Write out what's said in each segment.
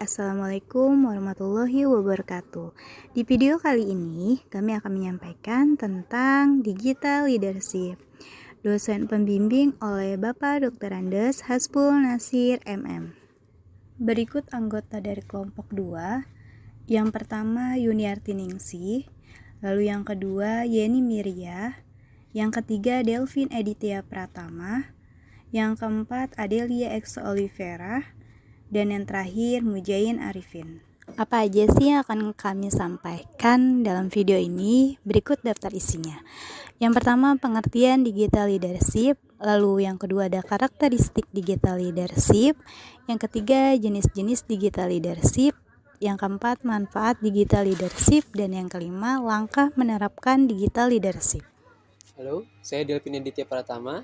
Assalamualaikum warahmatullahi wabarakatuh. Di video kali ini, kami akan menyampaikan tentang digital leadership. Dosen pembimbing oleh Bapak Dr. Andes Hasbul Nasir MM. Berikut anggota dari kelompok 2. Yang pertama Yuniarti Ningsih, lalu yang kedua Yeni Miria, yang ketiga Delvin Editia Pratama, yang keempat Adelia X Olivera, dan yang terakhir Mujain Arifin. Apa aja sih yang akan kami sampaikan dalam video ini? Berikut daftar isinya. Yang pertama pengertian digital leadership, lalu yang kedua ada karakteristik digital leadership, yang ketiga jenis-jenis digital leadership, yang keempat manfaat digital leadership, dan yang kelima langkah menerapkan digital leadership. Halo, saya Delvin Editia Pratama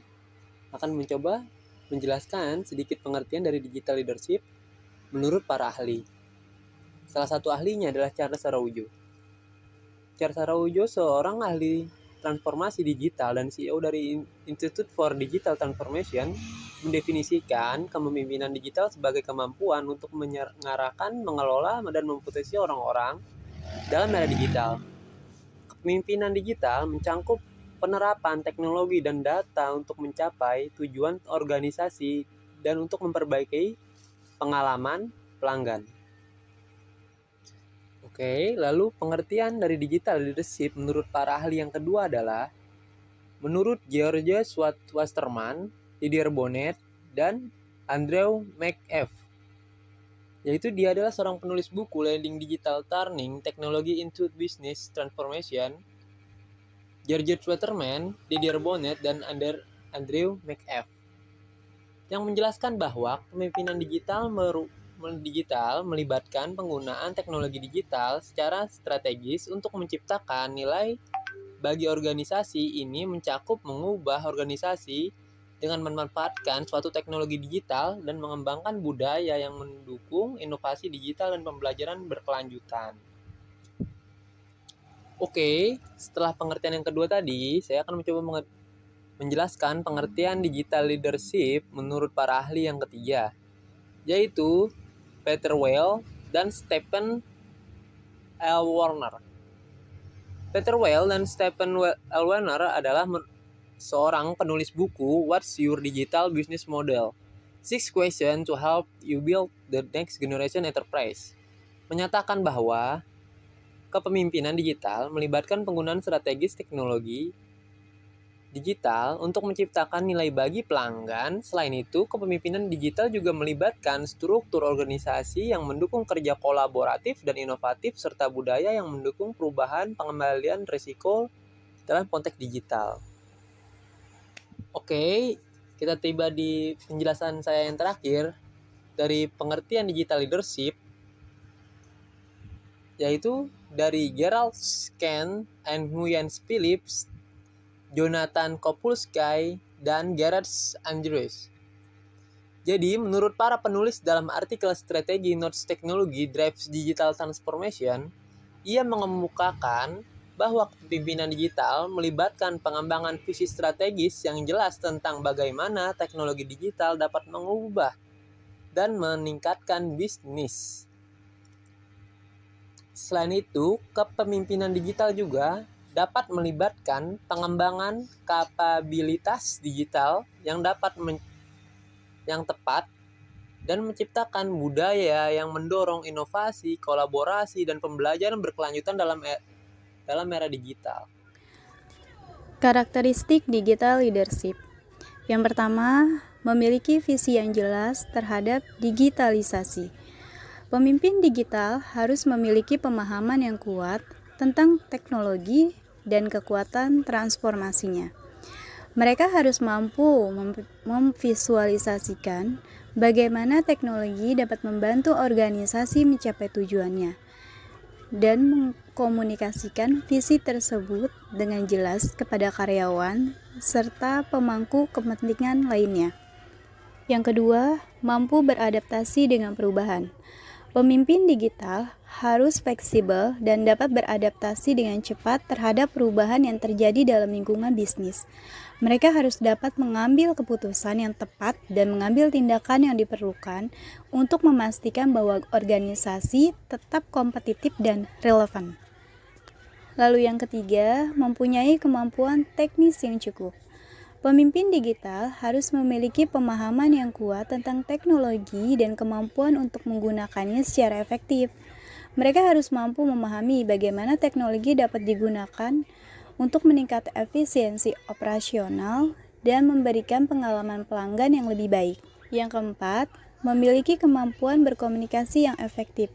akan mencoba menjelaskan sedikit pengertian dari digital leadership menurut para ahli. Salah satu ahlinya adalah Charles Araujo. Charles Araujo seorang ahli transformasi digital dan CEO dari Institute for Digital Transformation, mendefinisikan kepemimpinan digital sebagai kemampuan untuk mengarahkan, mengelola, dan memproteksi orang-orang dalam era digital. Kepemimpinan digital mencangkup penerapan teknologi dan data untuk mencapai tujuan organisasi dan untuk memperbaiki pengalaman pelanggan. Oke, lalu pengertian dari digital leadership menurut para ahli yang kedua adalah menurut George Wasserman, Didier Bonnet, dan Andrew McAfee, yaitu dia adalah seorang penulis buku Leading Digital Turning Technology into Business Transformation. George Wasserman, Didier Bonnet, dan Andrew McAfee yang menjelaskan bahwa kepemimpinan digital melibatkan penggunaan teknologi digital secara strategis untuk menciptakan nilai bagi organisasi. Ini mencakup mengubah organisasi dengan memanfaatkan suatu teknologi digital dan mengembangkan budaya yang mendukung inovasi digital dan pembelajaran berkelanjutan. Oke, setelah pengertian yang kedua tadi, saya akan mencoba menjelaskan pengertian digital leadership menurut para ahli yang ketiga, yaitu Peter Weil dan Stephen L. Warner. Peter Weil dan Stephen L. Warner adalah seorang penulis buku What's Your Digital Business Model? 6 Questions to Help You Build the Next Generation Enterprise. Menyatakan bahwa kepemimpinan digital melibatkan penggunaan strategis teknologi digital untuk menciptakan nilai bagi pelanggan. Selain itu, kepemimpinan digital juga melibatkan struktur organisasi yang mendukung kerja kolaboratif dan inovatif serta budaya yang mendukung perubahan pengendalian risiko dalam konteks digital. Oke, kita tiba di penjelasan saya yang terakhir dari pengertian digital leadership, yaitu dari Gerald Scan and Nguyen Phillips, Jonathan Kopulsky, dan Gareth Andrews. Jadi, menurut para penulis dalam artikel Strategi Notes Technology Drives Digital Transformation, ia mengemukakan bahwa kepemimpinan digital melibatkan pengembangan visi strategis yang jelas tentang bagaimana teknologi digital dapat mengubah dan meningkatkan bisnis. Selain itu, kepemimpinan digital juga dapat melibatkan pengembangan kapabilitas digital yang tepat dan menciptakan budaya yang mendorong inovasi, kolaborasi, dan pembelajaran berkelanjutan dalam era digital. Karakteristik digital leadership. Yang pertama, memiliki visi yang jelas terhadap digitalisasi. Pemimpin digital harus memiliki pemahaman yang kuat tentang teknologi dan kekuatan transformasinya. Mereka harus mampu memvisualisasikan bagaimana teknologi dapat membantu organisasi mencapai tujuannya dan mengkomunikasikan visi tersebut dengan jelas kepada karyawan serta pemangku kepentingan lainnya. Yang kedua, mampu beradaptasi dengan perubahan. Pemimpin digital harus fleksibel dan dapat beradaptasi dengan cepat terhadap perubahan yang terjadi dalam lingkungan bisnis. Mereka harus dapat mengambil keputusan yang tepat dan mengambil tindakan yang diperlukan untuk memastikan bahwa organisasi tetap kompetitif dan relevan. Lalu yang ketiga, mempunyai kemampuan teknis yang cukup. Pemimpin digital harus memiliki pemahaman yang kuat tentang teknologi dan kemampuan untuk menggunakannya secara efektif. Mereka harus mampu memahami bagaimana teknologi dapat digunakan untuk meningkatkan efisiensi operasional dan memberikan pengalaman pelanggan yang lebih baik. Yang keempat, memiliki kemampuan berkomunikasi yang efektif.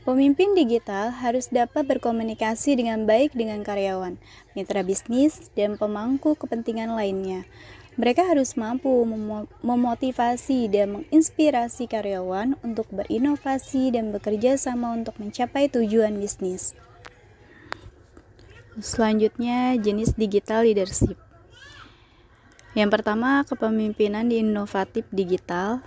Pemimpin digital harus dapat berkomunikasi dengan baik dengan karyawan, mitra bisnis, dan pemangku kepentingan lainnya. Mereka harus mampu memotivasi dan menginspirasi karyawan untuk berinovasi dan bekerja sama untuk mencapai tujuan bisnis. Selanjutnya, jenis digital leadership. Yang pertama, kepemimpinan di inovatif digital.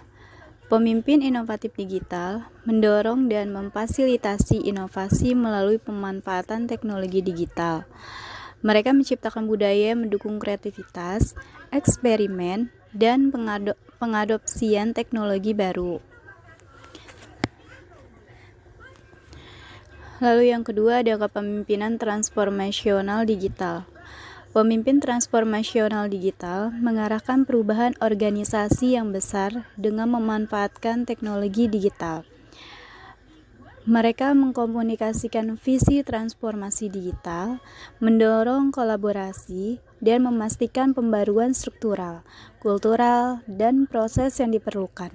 Pemimpin inovatif digital mendorong dan memfasilitasi inovasi melalui pemanfaatan teknologi digital. Mereka menciptakan budaya mendukung kreativitas, eksperimen, dan pengadopsian teknologi baru. Lalu yang kedua ada kepemimpinan transformasional digital. Pemimpin transformasional digital mengarahkan perubahan organisasi yang besar dengan memanfaatkan teknologi digital. Mereka mengkomunikasikan visi transformasi digital, mendorong kolaborasi, dan memastikan pembaruan struktural, kultural, dan proses yang diperlukan.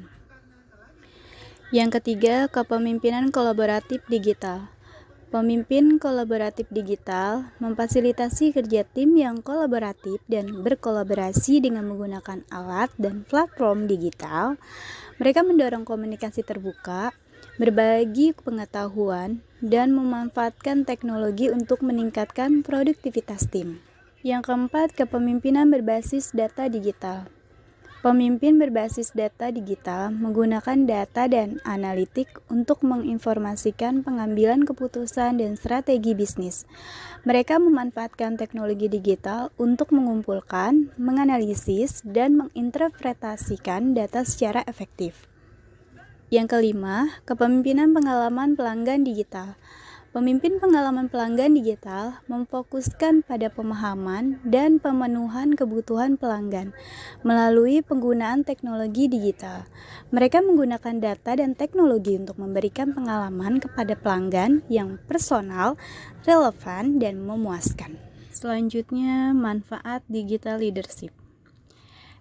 Yang ketiga, kepemimpinan kolaboratif digital. Pemimpin kolaboratif digital memfasilitasi kerja tim yang kolaboratif dan berkolaborasi dengan menggunakan alat dan platform digital. Mereka mendorong komunikasi terbuka, berbagi pengetahuan, dan memanfaatkan teknologi untuk meningkatkan produktivitas tim. Yang keempat, kepemimpinan berbasis data digital. Pemimpin berbasis data digital menggunakan data dan analitik untuk menginformasikan pengambilan keputusan dan strategi bisnis. Mereka memanfaatkan teknologi digital untuk mengumpulkan, menganalisis, dan menginterpretasikan data secara efektif. Yang kelima, kepemimpinan pengalaman pelanggan digital. Pemimpin pengalaman pelanggan digital memfokuskan pada pemahaman dan pemenuhan kebutuhan pelanggan melalui penggunaan teknologi digital. Mereka menggunakan data dan teknologi untuk memberikan pengalaman kepada pelanggan yang personal, relevan, dan memuaskan. Selanjutnya, manfaat digital leadership.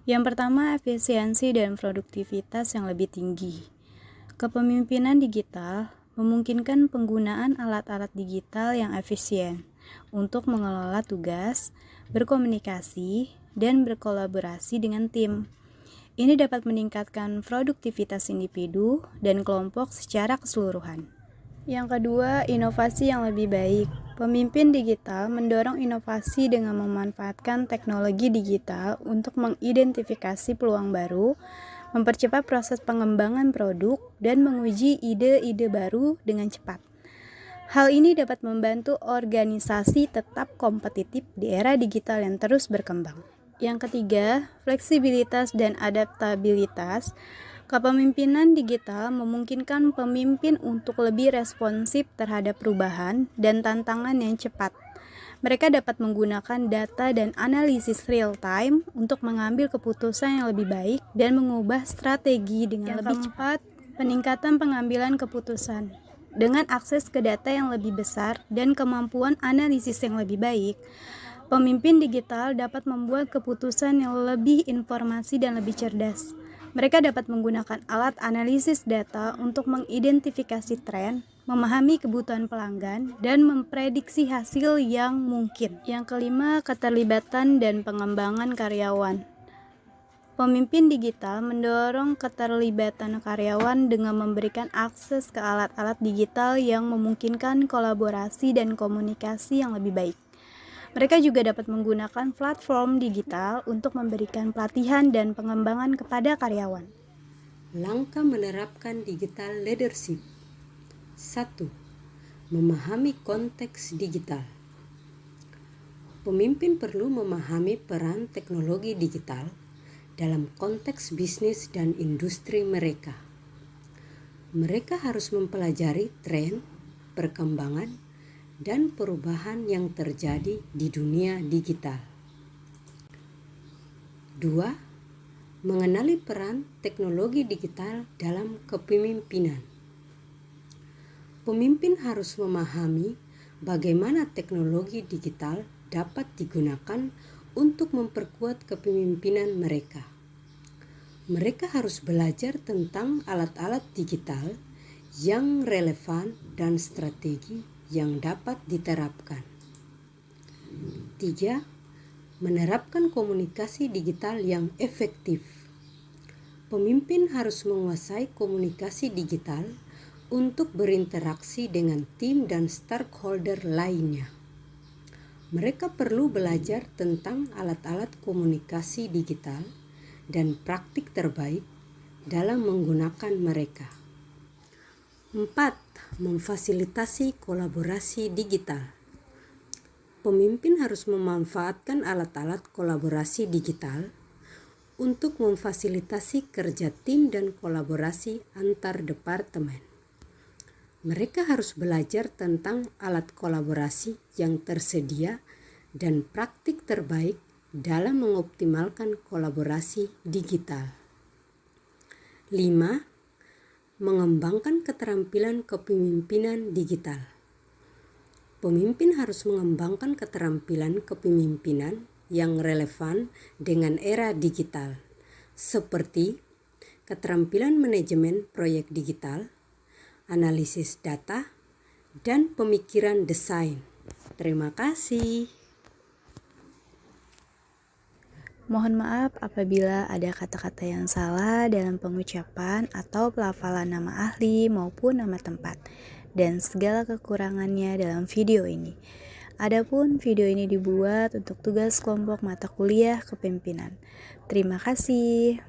Yang pertama, efisiensi dan produktivitas yang lebih tinggi. Kepemimpinan digital memungkinkan penggunaan alat-alat digital yang efisien untuk mengelola tugas, berkomunikasi, dan berkolaborasi dengan tim. Ini dapat meningkatkan produktivitas individu dan kelompok secara keseluruhan. Yang kedua, inovasi yang lebih baik. Pemimpin digital mendorong inovasi dengan memanfaatkan teknologi digital untuk mengidentifikasi peluang baru, mempercepat proses pengembangan produk, dan menguji ide-ide baru dengan cepat. Hal ini dapat membantu organisasi tetap kompetitif di era digital yang terus berkembang. Yang ketiga, fleksibilitas dan adaptabilitas. Kepemimpinan digital memungkinkan pemimpin untuk lebih responsif terhadap perubahan dan tantangan yang cepat. Mereka dapat menggunakan data dan analisis real-time untuk mengambil keputusan yang lebih baik dan mengubah strategi dengan lebih cepat. Peningkatan pengambilan keputusan. Dengan akses ke data yang lebih besar dan kemampuan analisis yang lebih baik, pemimpin digital dapat membuat keputusan yang lebih informasi dan lebih cerdas. Mereka dapat menggunakan alat analisis data untuk mengidentifikasi tren, memahami kebutuhan pelanggan, dan memprediksi hasil yang mungkin. Yang kelima, keterlibatan dan pengembangan karyawan. Pemimpin digital mendorong keterlibatan karyawan dengan memberikan akses ke alat-alat digital yang memungkinkan kolaborasi dan komunikasi yang lebih baik. Mereka juga dapat menggunakan platform digital untuk memberikan pelatihan dan pengembangan kepada karyawan. Langkah menerapkan digital leadership. 1. Memahami konteks digital. Pemimpin perlu memahami peran teknologi digital dalam konteks bisnis dan industri mereka. Mereka harus mempelajari tren, perkembangan, dan perubahan yang terjadi di dunia digital. 2. Mengenali peran teknologi digital dalam kepemimpinan. Pemimpin harus memahami bagaimana teknologi digital dapat digunakan untuk memperkuat kepemimpinan mereka. Mereka harus belajar tentang alat-alat digital yang relevan dan strategi yang dapat diterapkan. 3. Menerapkan komunikasi digital yang efektif. Pemimpin harus menguasai komunikasi digital untuk berinteraksi dengan tim dan stakeholder lainnya. Mereka perlu belajar tentang alat-alat komunikasi digital dan praktik terbaik dalam menggunakan mereka. 4. Memfasilitasi kolaborasi digital. Pemimpin harus memanfaatkan alat-alat kolaborasi digital untuk memfasilitasi kerja tim dan kolaborasi antar departemen. Mereka harus belajar tentang alat kolaborasi yang tersedia dan praktik terbaik dalam mengoptimalkan kolaborasi digital. 5. Mengembangkan keterampilan kepemimpinan digital. Pemimpin harus mengembangkan keterampilan kepemimpinan yang relevan dengan era digital, seperti keterampilan manajemen proyek digital, analisis data, dan pemikiran desain. Terima kasih. Mohon maaf apabila ada kata-kata yang salah dalam pengucapan atau pelafalan nama ahli maupun nama tempat, dan segala kekurangannya dalam video ini. Adapun video ini dibuat untuk tugas kelompok mata kuliah kepemimpinan. Terima kasih.